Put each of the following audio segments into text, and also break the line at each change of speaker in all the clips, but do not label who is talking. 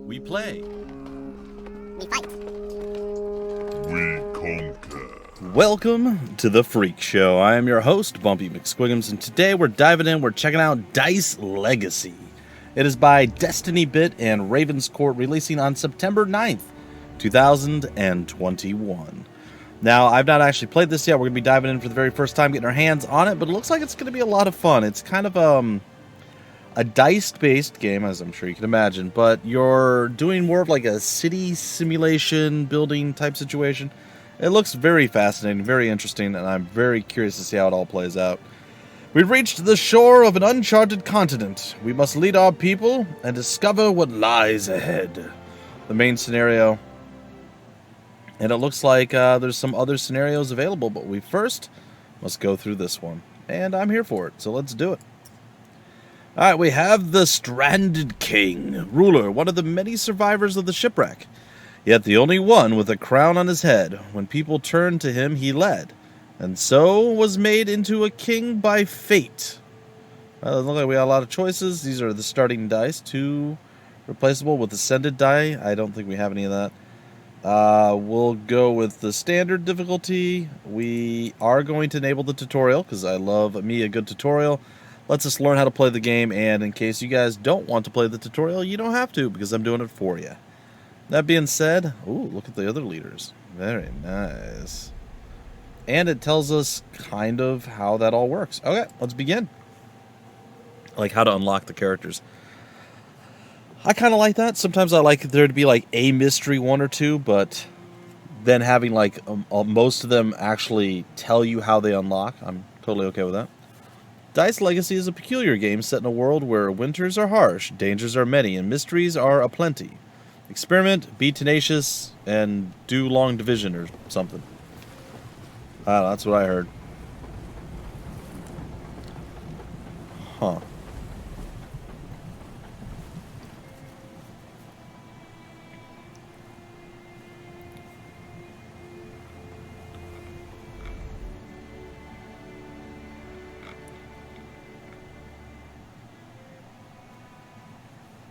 We play.
We fight.
We conquer.
Welcome to The Freak Show. I am your host, Bumpy McSquiggums, and today we're diving in, we're checking out Dice Legacy. It is by Destiny Bit and Raven's Court, releasing on September 9th, 2021. Now, I've not actually played this yet. We're going to be diving in for the very first time, getting our hands on it, but it looks like it's going to be a lot of fun. It's kind of a dice-based game, as I'm sure you can imagine, but you're doing more of like a city simulation building type situation. It looks very fascinating, very interesting, and I'm very curious to see how it all plays out. We've reached the shore of an uncharted continent. We must lead our people and discover what lies ahead. The main scenario. And it looks like there's some other scenarios available, but we first must go through this one. And I'm here for it, so let's do it. Alright, we have the Stranded King, ruler, one of the many survivors of the shipwreck. Yet the only one with a crown on his head. When people turned to him, he led. And so was made into a king by fate. Well, it looks like we got a lot of choices. These are the starting dice. 2 replaceable with ascended die. I don't think we have any of that. We'll go with the standard difficulty. We are going to enable the tutorial because I love me a good tutorial. Lets us learn how to play the game, and in case you guys don't want to play the tutorial, you don't have to because I'm doing it for you. That being said, ooh, look at the other leaders. Very nice. And it tells us kind of how that all works. Okay, let's begin. Like how to unlock the characters. I kind of like that. Sometimes I like there to be like a mystery one or two, but then having like most of them actually tell you how they unlock. I'm totally okay with that. Dice Legacy is a peculiar game set in a world where winters are harsh, dangers are many, and mysteries are aplenty. Experiment, be tenacious, and do long division or something. I don't know, that's what I heard. Huh.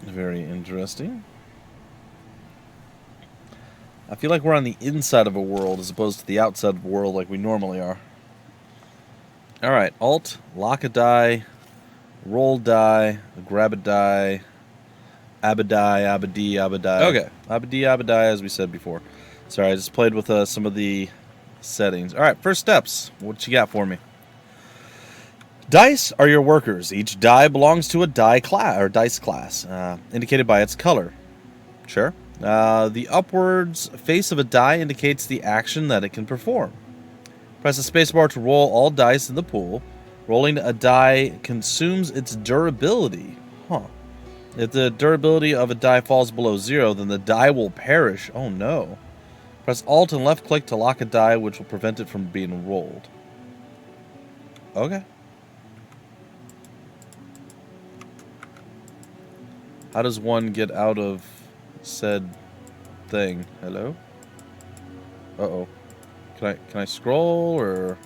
Very interesting. I feel like we're on the inside of a world as opposed to the outside of a world like we normally are. Alright, Alt, lock a die, roll die, grab a die, abadie, abadie, abadie. Okay, abadie, abadie as we said before. Sorry, I just played with some of the settings. Alright, first steps. What you got for me? Dice are your workers. Each die belongs to a die class or dice class, indicated by its color. Sure. The upwards face of a die indicates the action that it can perform. Press the spacebar to roll all dice in the pool. Rolling a die consumes its durability. Huh. If the durability of a die falls below 0, then the die will perish. Oh no. Press Alt and left click to lock a die, which will prevent it from being rolled. Okay. How does one get out of said thing? Hello? Uh-oh. Can I scroll or...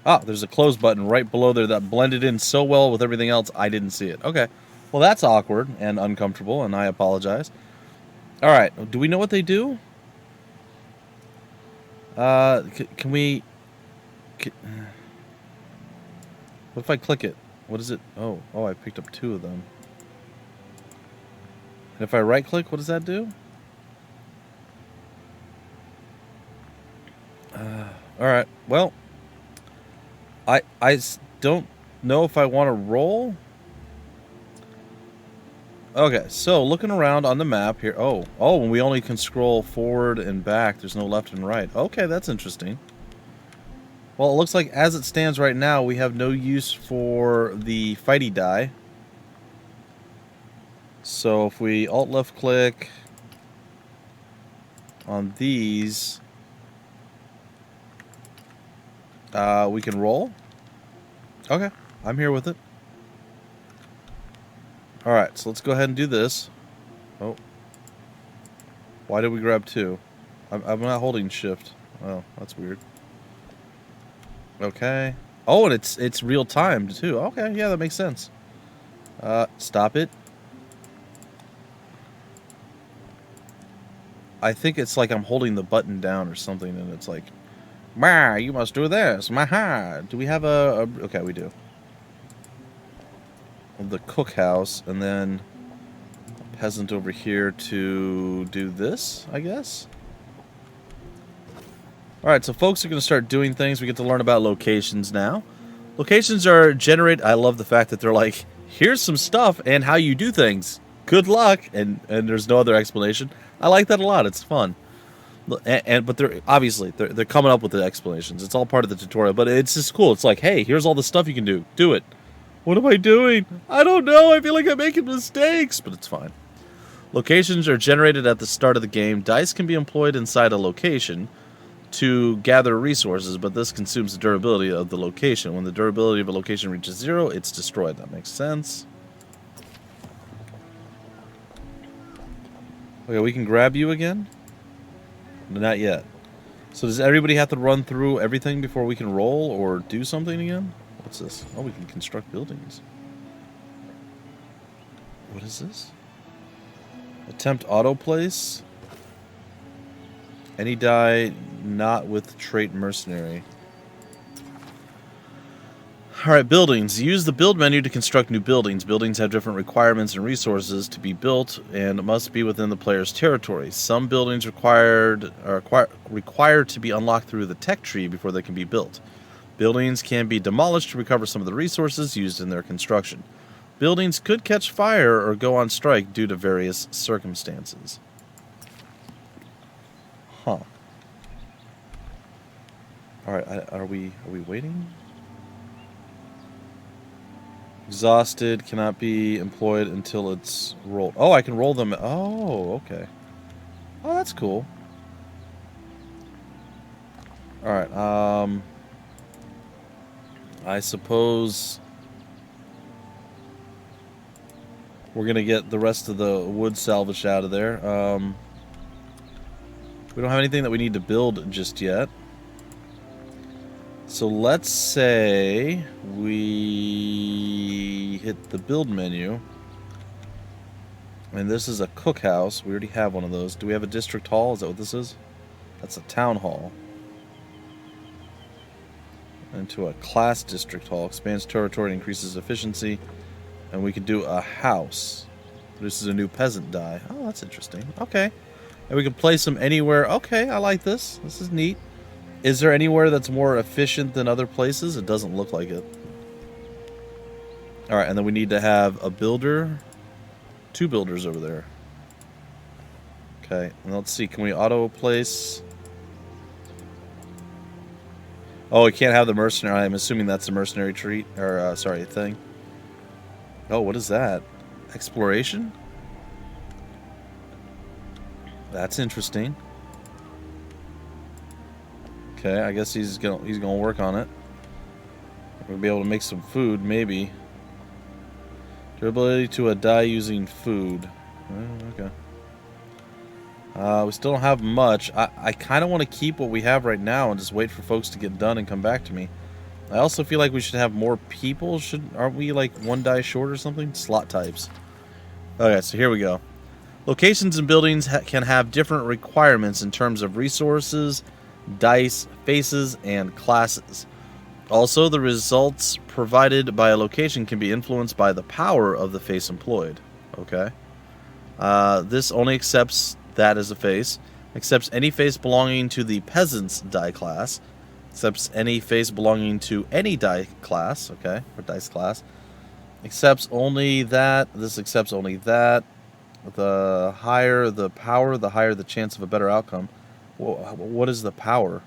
Ah, there's a close button right below there that blended in so well with everything else I didn't see it. Okay. Well, that's awkward and uncomfortable, and I apologize. Alright, do we know what they do? Can we... What if I click it? What is it? Oh, I picked up 2 of them. And if I right click, what does that do? Alright, well, I don't know if I want to roll. Okay, so looking around on the map here. Oh, we only can scroll forward and back. There's no left and right. Okay, that's interesting. Well, it looks like as it stands right now, we have no use for the fighty die. So if we alt left click on these, we can roll. Okay, I'm here with it. Alright, so let's go ahead and do this. Oh. Why did we grab 2? I'm not holding shift. Oh, that's weird. Okay. Oh, and it's real timed too. Okay, yeah, that makes sense. Stop it. I think it's like I'm holding the button down or something, and it's like, "Bah, you must do this." Maha. Do we have a? Okay, we do. The cookhouse, and then a peasant over here to do this, I guess. All right, so folks are going to start doing things. We get to learn about locations now. Locations are generated. I love the fact that they're like, here's some stuff and how you do things. Good luck, and there's no other explanation. I like that a lot. It's fun. But they're obviously they're coming up with the explanations. It's all part of the tutorial, but it's just cool. It's like, hey, here's all the stuff you can do. Do it. What am I doing? I don't know. I feel like I'm making mistakes, but it's fine. Locations are generated at the start of the game. Dice can be employed inside a location to gather resources, but this consumes the durability of the location. When the durability of a location reaches 0, it's destroyed. That makes sense. Okay, we can grab you again? Not yet. So does everybody have to run through everything before we can roll or do something again? What's this? Oh, we can construct buildings. What is this? Attempt auto place. Any die not with trait mercenary. Alright, buildings. Use the build menu to construct new buildings. Buildings have different requirements and resources to be built and must be within the player's territory. Some buildings require to be unlocked through the tech tree before they can be built. Buildings can be demolished to recover some of the resources used in their construction. Buildings could catch fire or go on strike due to various circumstances. Huh. Alright, are we waiting? Exhausted, cannot be employed until it's rolled. Oh, I can roll them. Oh, okay. Oh, that's cool. Alright, I suppose we're gonna get the rest of the wood salvaged out of there. We don't have anything that we need to build just yet. So let's say we hit the build menu. And this is a cookhouse. We already have one of those. Do we have a district hall? Is that what this is? That's a town hall. Into a class district hall. Expands territory, increases efficiency. And we can do a house. This is a new peasant die. Oh, that's interesting. Okay. And we can place them anywhere. Okay, I like this. This is neat. Is there anywhere that's more efficient than other places? It doesn't look like it. Alright, and then we need to have a builder. 2 builders over there. Okay, and let's see. Can we auto place? Oh, we can't have the mercenary. I'm assuming that's the mercenary treat. Or, sorry, thing. Oh, what is that? Exploration? That's interesting. Okay, I guess he's gonna work on it. We'll be able to make some food, maybe. Durability to a die using food. Okay. We still don't have much. I kind of want to keep what we have right now and just wait for folks to get done and come back to me. I also feel like we should have more people. Aren't we like 1 die short or something? Slot types. Okay, so here we go. Locations and buildings can have different requirements in terms of resources, dice, faces, and classes. Also, the results provided by a location can be influenced by the power of the face employed. Okay. This only accepts that as a face, accepts any face belonging to the peasant's die class, accepts any face belonging to any die class, okay, or dice class, accepts only that, this accepts only that. The higher the power, the higher the chance of a better outcome. What is the power?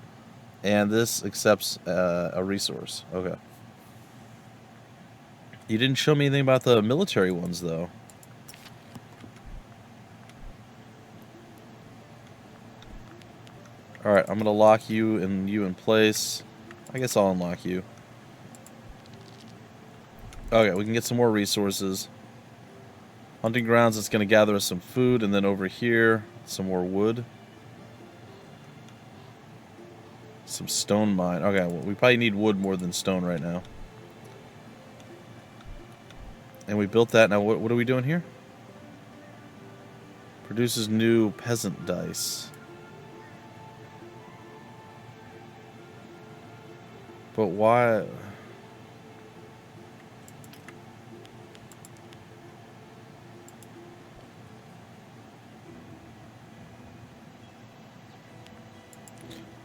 And this accepts a resource. Okay. You didn't show me anything about the military ones, though. Alright, I'm going to lock you in place. I guess I'll unlock you. Okay, we can get some more resources. Hunting grounds, it's going to gather us some food, and then over here, some more wood. Some stone mine. Okay, well, we probably need wood more than stone right now. And we built that. Now, what are we doing here? Produces new peasant dice. But why?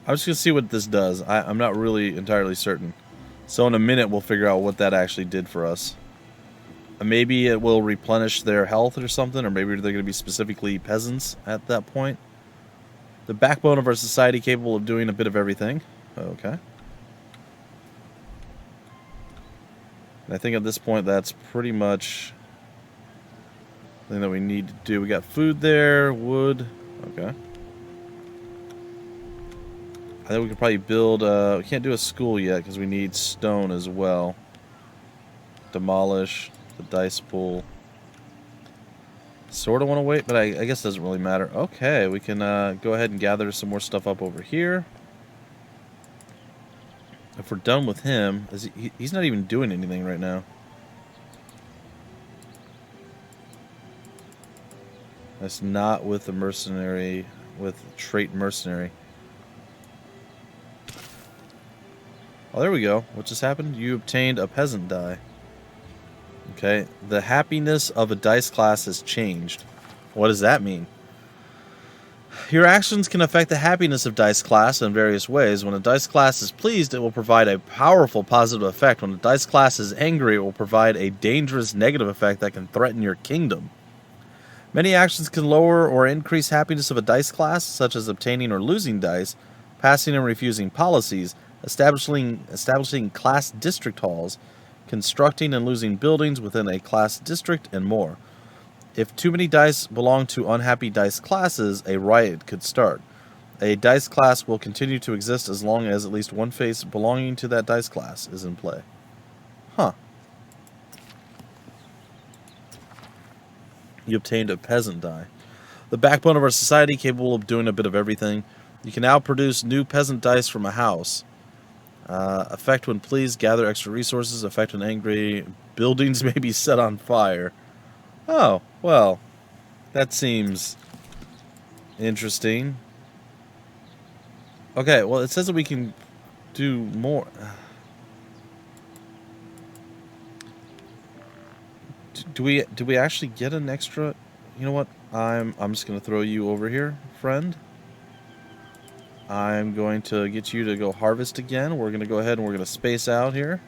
I'm just going to see what this does. I'm not really entirely certain. So in a minute, we'll figure out what that actually did for us. Maybe it will replenish their health or something, or maybe they're going to be specifically peasants at that point. The backbone of our society, capable of doing a bit of everything. Okay. And I think at this point, that's pretty much the thing that we need to do. We got food there, wood. Okay. I think we could probably build, we can't do a school yet because we need stone as well. Demolish the dice pool. Sort of want to wait, but I guess it doesn't really matter. Okay, we can go ahead and gather some more stuff up over here. If we're done with him, he's not even doing anything right now. That's not with the mercenary, with trait mercenary. Oh, there we go. What just happened? You obtained a peasant die. Okay. The happiness of a dice class has changed. What does that mean? Your actions can affect the happiness of dice class in various ways. When a dice class is pleased, it will provide a powerful positive effect. When a dice class is angry, it will provide a dangerous negative effect that can threaten your kingdom. Many actions can lower or increase happiness of a dice class, such as obtaining or losing dice, passing and refusing policies, establishing class district halls, constructing and losing buildings within a class district, and more. If too many dice belong to unhappy dice classes, a riot could start. A dice class will continue to exist as long as at least one face belonging to that dice class is in play. Huh. You obtained a peasant die. The backbone of our society, capable of doing a bit of everything. You can now produce new peasant dice from a house. Effect when pleased, gather extra resources. Effect when angry, buildings may be set on fire. Oh, well, that seems interesting. Okay, well, it says that we can do more. Do we actually get an extra? You know what? I'm just gonna throw you over here, friend. I'm going to get you to go harvest again. We're gonna go ahead and we're gonna space out here,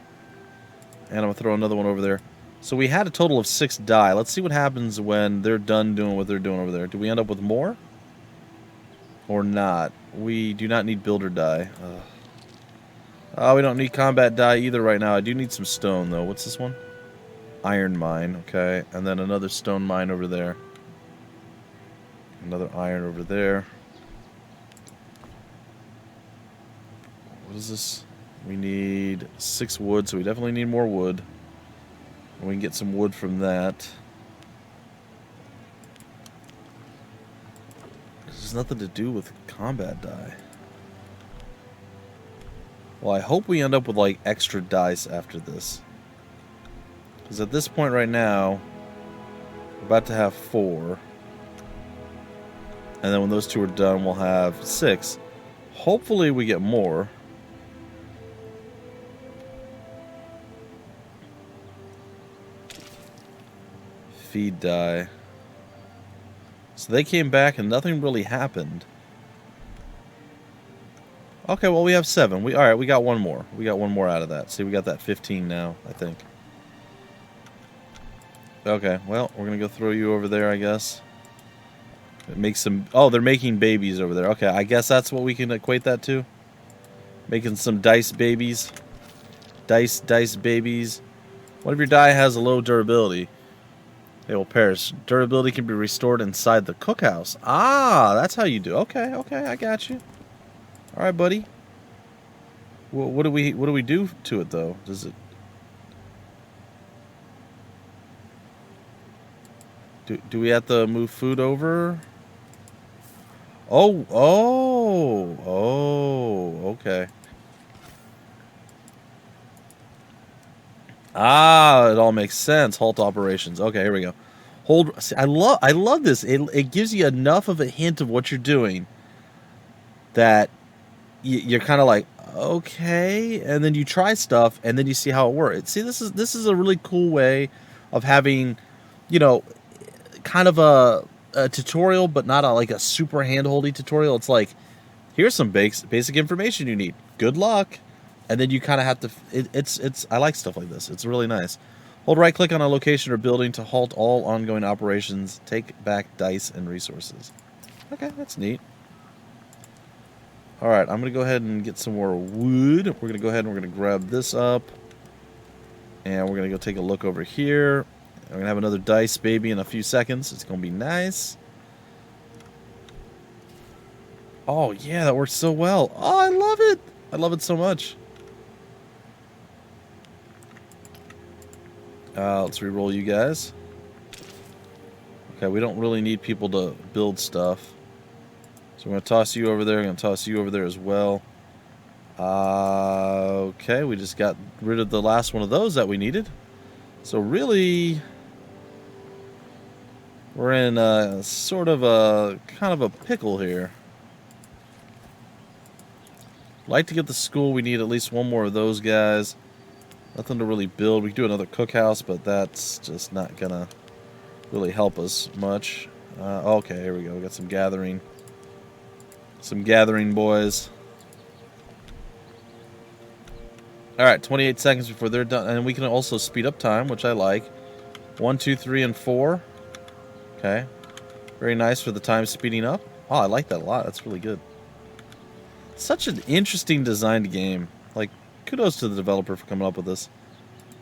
and I'm gonna throw another one over there. So we had a total of 6 die. Let's see what happens when they're done doing what they're doing over there. Do we end up with more? Or not? We do not need builder die. Oh, we don't need combat die either right now. I do need some stone, though. What's this one? Iron mine, okay. And then another stone mine over there. Another iron over there. What is this? We need 6 wood, so we definitely need more wood. We can get some wood from that. There's nothing to do with combat die. Well, I hope we end up with like extra dice after this. Because at this point right now, we're about to have 4. And then when those 2 are done, we'll have 6. Hopefully we get more. Feed die. So they came back and nothing really happened. Okay, well we have 7. Alright, we got one more. We got one more out of that. See, we got that 15 now, I think. Okay, well, we're gonna go throw you over there, I guess. Make some... Oh, they're making babies over there. Okay, I guess that's what we can equate that to. Making some dice babies. Dice babies. What if your die has a low durability? They will perish. Durability can be restored inside the cookhouse. Ah, that's how you do. Okay, I got you. All right, buddy. What do we do to it though? Does it? Do we have to move food over? Oh, okay. Ah, it all makes sense. Halt operations. Okay, here we go. Hold. See, I love this. It gives you enough of a hint of what you're doing that you're kind of like, okay, and then you try stuff, and then you see how it works. See, this is a really cool way of having, you know, kind of a tutorial, but not like a super hand-holdy tutorial. It's like, here's some basic information you need. Good luck, and then you kind of have to. It's I like stuff like this. It's really nice. Hold right click on a location or building to halt all ongoing operations. Take back dice and resources. Okay, that's neat. All right, I'm going to go ahead and get some more wood. We're going to go ahead and we're going to grab this up. And we're going to go take a look over here. We're going to have another dice baby in a few seconds. It's going to be nice. Oh, yeah, that works so well. Oh, I love it. I love it so much. Let's re-roll you guys. Okay, we don't really need people to build stuff. So I'm going to toss you over there. I'm going to toss you over there as well. Okay, we just got rid of the last one of those that we needed. So really, we're in a sort of a kind of a pickle here. Like to get the school. We need at least one more of those guys. Nothing to really build. We can do another cookhouse, but that's just not going to really help us much. Okay, here we go. We got some gathering. Some gathering boys. Alright, 28 seconds before they're done. And we can also speed up time, which I like. 1, 2, 3, and 4. Okay. Very nice for the time speeding up. Oh, I like that a lot. That's really good. Such an interesting designed game. Like, kudos to the developer for coming up with this.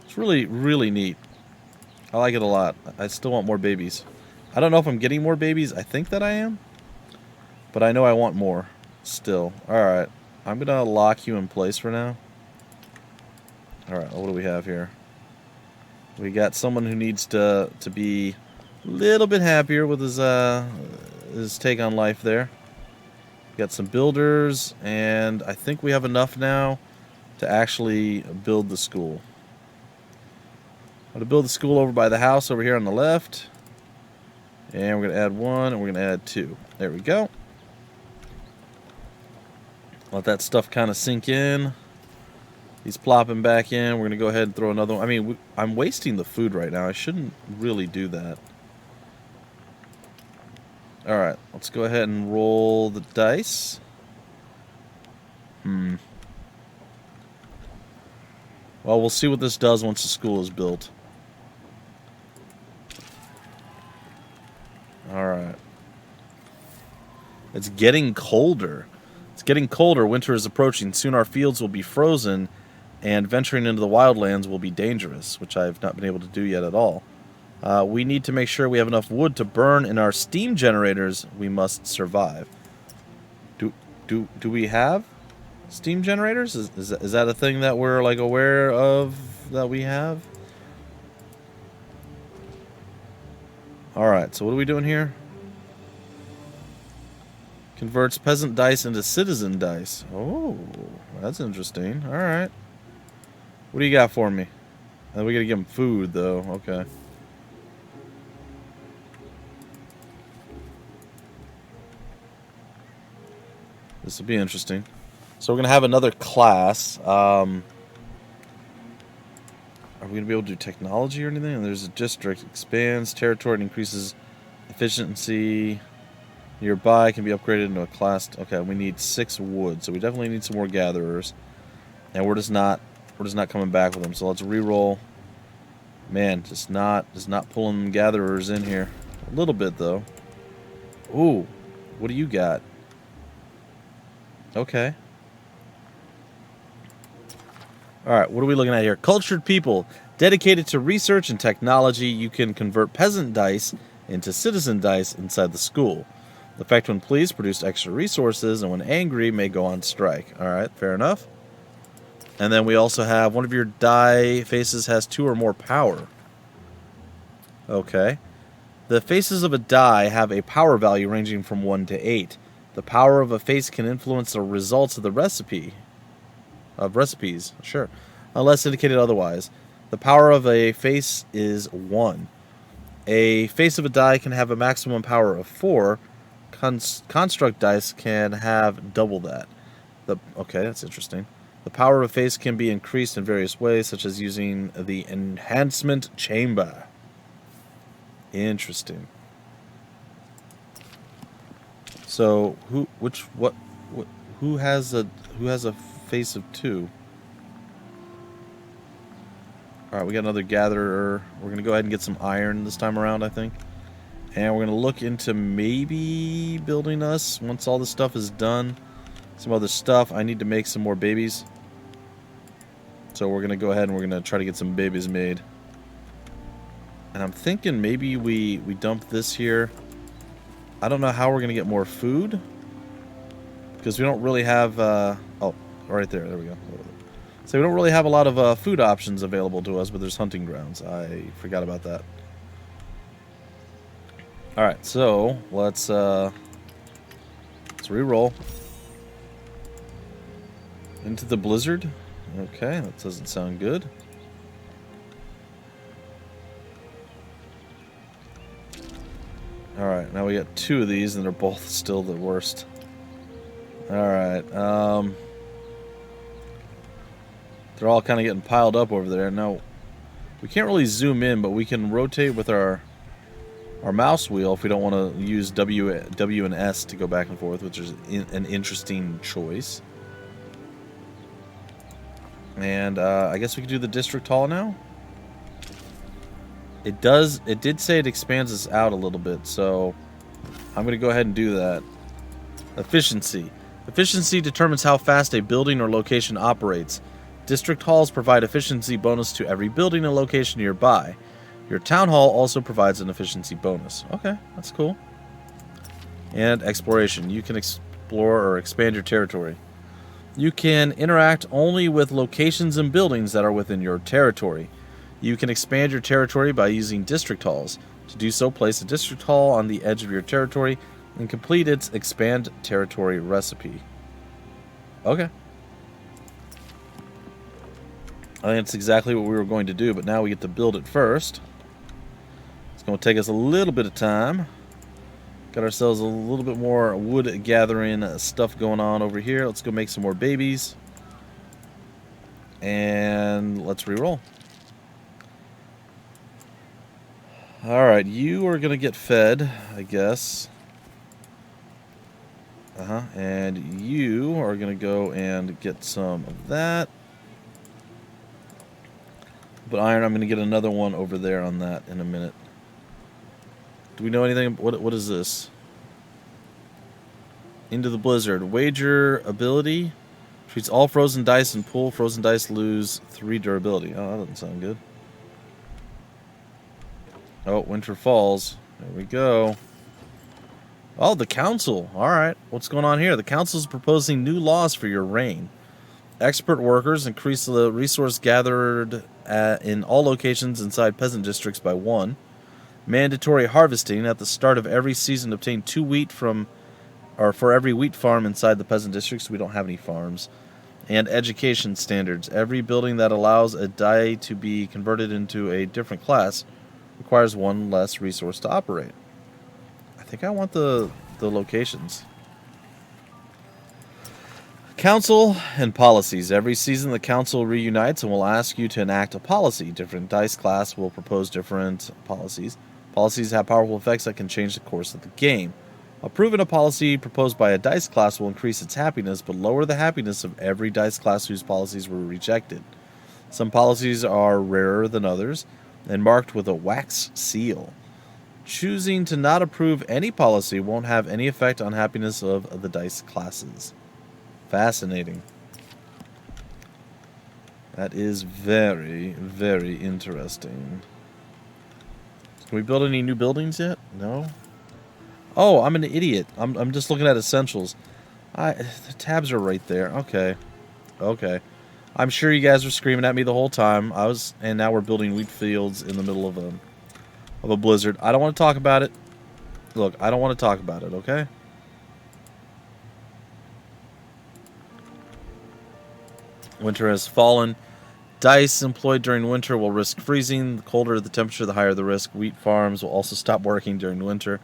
It's really, really neat. I like it a lot. I still want more babies. I don't know if I'm getting more babies. I think that I am. But I know I want more still. Alright. I'm going to lock you in place for now. Alright, what do we have here? We got someone who needs to be a little bit happier with his take on life there. Got some builders, and I think we have enough now to actually build the school. I'm going to build the school over by the house over here on the left. And we're going to add 1, and we're going to add 2. There we go. Let that stuff kind of sink in. He's plopping back in. We're going to go ahead and throw another one. I mean, I'm wasting the food right now. I shouldn't really do that. Alright, let's go ahead and roll the dice. Well, we'll see what this does once the school is built. Alright. It's getting colder. It's getting colder. Winter is approaching. Soon our fields will be frozen, and venturing into the wildlands will be dangerous, which I've not been able to do yet at all. We need to make sure we have enough wood to burn in our steam generators. We must survive. Do we have steam generators? Is that a thing that we're like aware of that we have? All right. So what are we doing here? Converts peasant dice into citizen dice. Oh, that's interesting. All right. What do you got for me? We gotta give them food though. Okay. This will be interesting. So we're going to have another class. Are we going to be able to do technology or anything? And there's a district. Expands territory and increases efficiency. Nearby can be upgraded into a class. Okay, we need 6 wood. So we definitely need some more gatherers. And we're just not coming back with them. So let's re-roll. Man, just not pulling gatherers in here. A little bit though. Ooh, what do you got? Okay. Alright, what are we looking at here? Cultured people. Dedicated to research and technology, you can convert peasant dice into citizen dice inside the school. The effect when pleased produce extra resources, and when angry may go on strike. Alright, fair enough. And then we also have one of your die faces has 2 or more power. Okay. The faces of a die have a power value ranging from 1 to 8. The power of a face can influence the results of the recipes, sure, unless indicated otherwise. The power of a face is 1. A face of a die can have a maximum power of 4. Construct dice can have double that. Okay, that's interesting. The power of a face can be increased in various ways, such as using the enhancement chamber. Interesting. So who has a face of 2? All right, we got another gatherer. We're gonna go ahead and get some iron this time around, I think. And we're going to look into maybe building us, once all this stuff is done, some other stuff. I need to make some more babies. So we're going to go ahead and we're going to try to get some babies made. And I'm thinking maybe we dump this here. I don't know how we're going to get more food. Because we don't really have... oh, right there. There we go. So we don't really have a lot of food options available to us, but there's hunting grounds. I forgot about that. Alright, so let's re-roll into the blizzard. Okay, that doesn't sound good. Alright, now we got 2 of these and they're both still the worst. Alright, they're all kind of getting piled up over there. Now, we can't really zoom in, but we can rotate with our mouse wheel if we don't want to use W and S to go back and forth, which is an interesting choice. And I guess we could do the district hall now. It did say it expands us out a little bit, so I'm going to go ahead and do that. Efficiency. Efficiency determines how fast a building or location operates. District halls provide efficiency bonus to every building and location nearby. Your town hall also provides an efficiency bonus. Okay, that's cool. And exploration. You can explore or expand your territory. You can interact only with locations and buildings that are within your territory. You can expand your territory by using district halls. To do so, place a district hall on the edge of your territory and complete its expand territory recipe. Okay. I think that's exactly what we were going to do, but now we get to build it first. It's going to take us a little bit of time. Got ourselves a little bit more wood gathering stuff going on over here. Let's go make some more babies. And let's re-roll. Alright, you are going to get fed, I guess. And you are going to go and get some of that. But iron, I'm going to get another one over there on that in a minute. Do we know anything? What is this? Into the blizzard. Wager ability. Treats all frozen dice and pull. Frozen dice lose 3 durability. Oh, that doesn't sound good. Oh, winter falls. There we go. Oh, the council. Alright. What's going on here? The council is proposing new laws for your reign. Expert workers increase the resource gathered in all locations inside peasant districts by 1. Mandatory harvesting at the start of every season. Obtain 2 wheat for every wheat farm inside the peasant districts. We don't have any farms. And education standards. Every building that allows a die to be converted into a different class requires 1 less resource to operate. I think I want the locations. Council and policies. Every season the council reunites and will ask you to enact a policy. Different dice class will propose different policies. Policies have powerful effects that can change the course of the game. Approving a policy proposed by a dice class will increase its happiness, but lower the happiness of every dice class whose policies were rejected. Some policies are rarer than others and marked with a wax seal. Choosing to not approve any policy won't have any effect on happiness of the dice classes. Fascinating. That is very, very interesting. Can we build any new buildings yet? No? Oh, I'm an idiot. I'm just looking at essentials. The tabs are right there. Okay. Okay. I'm sure you guys were screaming at me the whole time. And now we're building wheat fields in the middle of a blizzard. I don't want to talk about it. Look, I don't want to talk about it, okay? Winter has fallen. Dice employed during winter will risk freezing. The colder the temperature, the higher the risk. Wheat farms will also stop working during winter.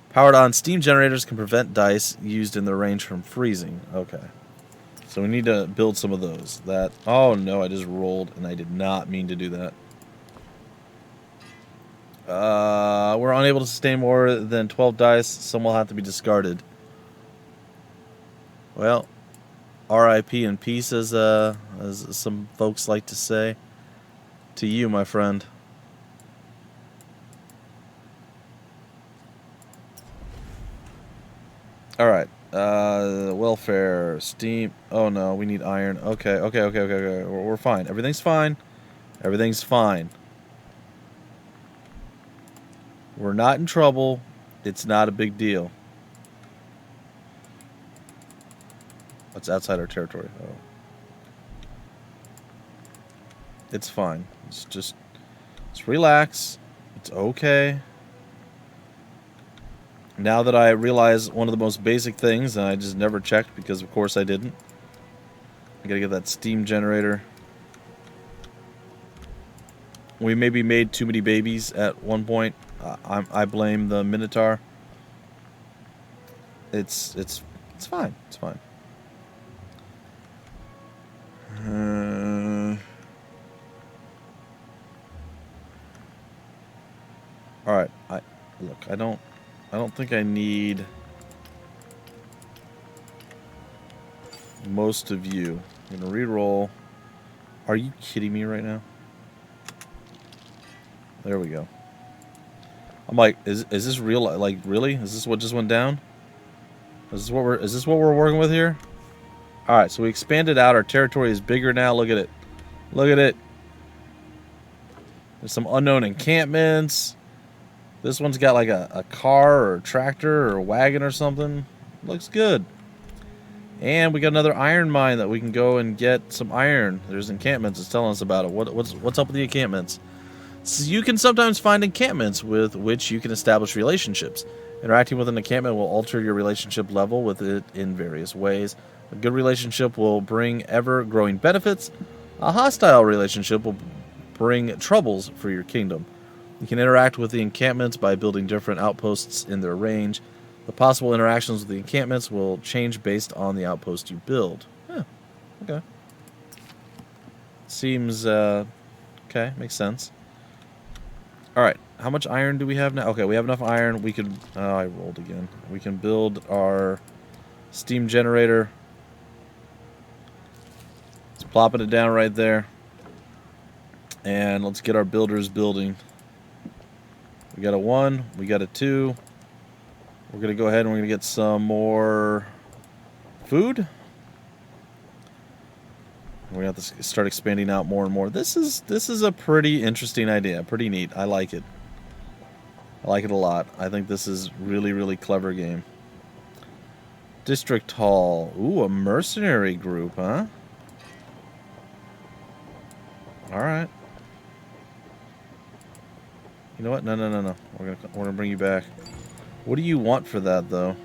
Powered on steam generators can prevent dice used in their range from freezing. Okay. So we need to build some of those. That. Oh no, I just rolled and I did not mean to do that. We're unable to sustain more than 12 dice. Some will have to be discarded. Well, R.I.P. in peace, as some folks like to say. To you, my friend. Alright. Welfare. Steam. Oh no, we need iron. Okay. We're fine. Everything's fine. Everything's fine. We're not in trouble. It's not a big deal. It's outside our territory. Oh. It's fine. Just relax. It's okay. Now that I realize one of the most basic things, and I just never checked because of course I didn't. I gotta get that steam generator. We maybe made too many babies at one point. I blame the Minotaur. It's fine. It's fine. All right. I don't think I need most of you. I'm gonna re-roll. Are you kidding me right now? There we go. I'm like, is this real? Like, really? Is this what just went down? Is this what we're working with here? All right, so we expanded out. Our territory is bigger now. Look at it. Look at it. There's some unknown encampments. This one's got like a car or a tractor or a wagon or something. Looks good. And we got another iron mine that we can go and get some iron. There's encampments. It's telling us about it. What's up with the encampments? So you can sometimes find encampments with which you can establish relationships. Interacting with an encampment will alter your relationship level with it in various ways. A good relationship will bring ever-growing benefits. A hostile relationship will bring troubles for your kingdom. You can interact with the encampments by building different outposts in their range. The possible interactions with the encampments will change based on the outpost you build. Yeah, okay. Seems, okay, makes sense. Alright, how much iron do we have now? Okay, we have enough iron. We could, oh, I rolled again. We can build our steam generator. Let's plopping it down right there. And let's get our builders building. We got a 1, we got a 2. We're going to go ahead and we're going to get some more food. We're going to have to start expanding out more and more. This is a pretty interesting idea. Pretty neat. I like it. I like it a lot. I think this is really, really clever game. District Hall. Ooh, a mercenary group, huh? Alright. You know what? No. We're gonna bring you back. What do you want for that, though?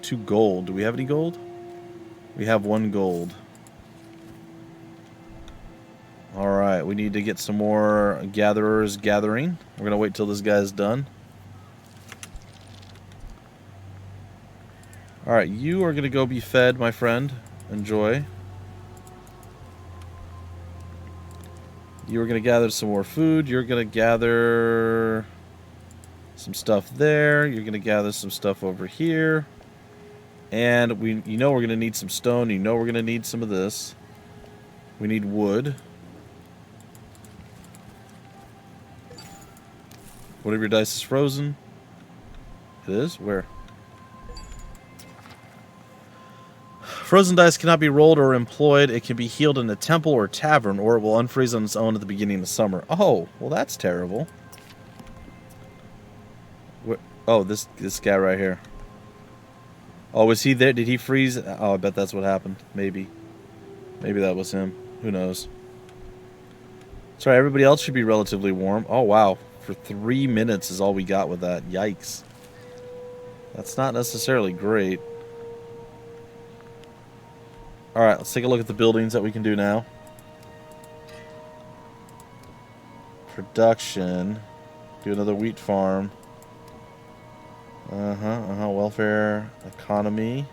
2 gold. Do we have any gold? We have 1 gold. Alright, we need to get some more gatherers gathering. We're gonna wait till this guy's done. Alright, you are gonna go be fed, my friend. Enjoy. You are gonna gather some more food. You're gonna gather some stuff there. You're gonna gather some stuff over here. And you know we're gonna need some stone. You know we're gonna need some of this. We need wood. One of your dice is frozen. It is? Where? Frozen dice cannot be rolled or employed. It can be healed in a temple or tavern, or it will unfreeze on its own at the beginning of summer. Oh, well that's terrible. Oh, this guy right here. Oh, was he there? Did he freeze? Oh, I bet that's what happened. Maybe. Maybe that was him. Who knows? Sorry, everybody else should be relatively warm. Oh, wow. For 3 minutes is all we got with that. Yikes. That's not necessarily great. Alright, let's take a look at the buildings that we can do now. Production. Do another wheat farm. Welfare, economy.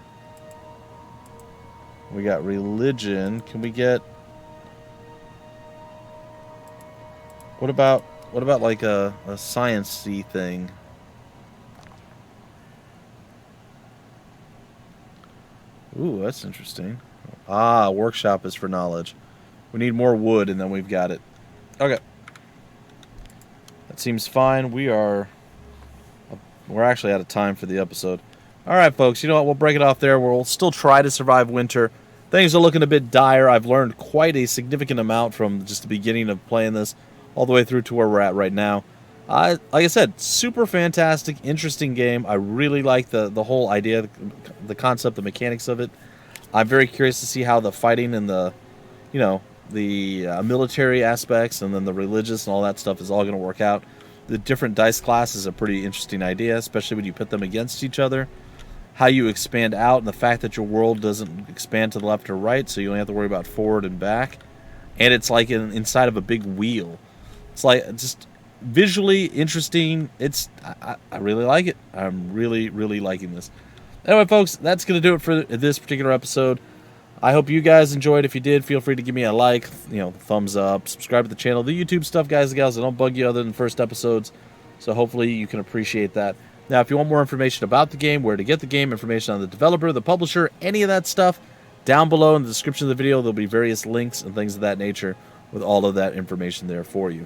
We got religion. Can we get... What about like a science-y thing? Ooh, that's interesting. Ah, workshop is for knowledge. We need more wood, and then we've got it. Okay. That seems fine. We're actually out of time for the episode. All right, folks. You know what? We'll break it off there. We'll still try to survive winter. Things are looking a bit dire. I've learned quite a significant amount from just the beginning of playing this all the way through to where we're at right now. Like I said, super fantastic, interesting game. I really like the whole idea, the concept, the mechanics of it. I'm very curious to see how the fighting and the military aspects and then the religious and all that stuff is all going to work out. The different dice class is a pretty interesting idea, especially when you put them against each other. How you expand out and the fact that your world doesn't expand to the left or right, so you only have to worry about forward and back. And it's like inside of a big wheel. It's like just visually interesting. I really like it. I'm really, really liking this. Anyway, folks, that's going to do it for this particular episode. I hope you guys enjoyed. If you did, feel free to give me a like, thumbs up, subscribe to the channel. The YouTube stuff, guys and gals, I don't bug you other than first episodes, so hopefully you can appreciate that. Now, if you want more information about the game, where to get the game, information on the developer, the publisher, any of that stuff, down below in the description of the video, there'll be various links and things of that nature with all of that information there for you.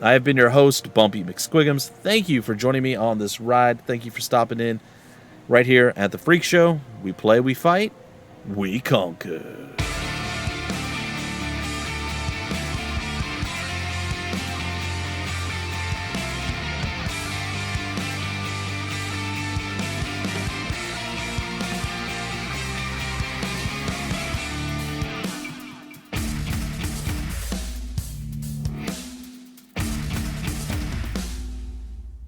I have been your host, Bumpy McSquigums. Thank you for joining me on this ride. Thank you for stopping in right here at the Freak Show. We play, we fight, we conquer.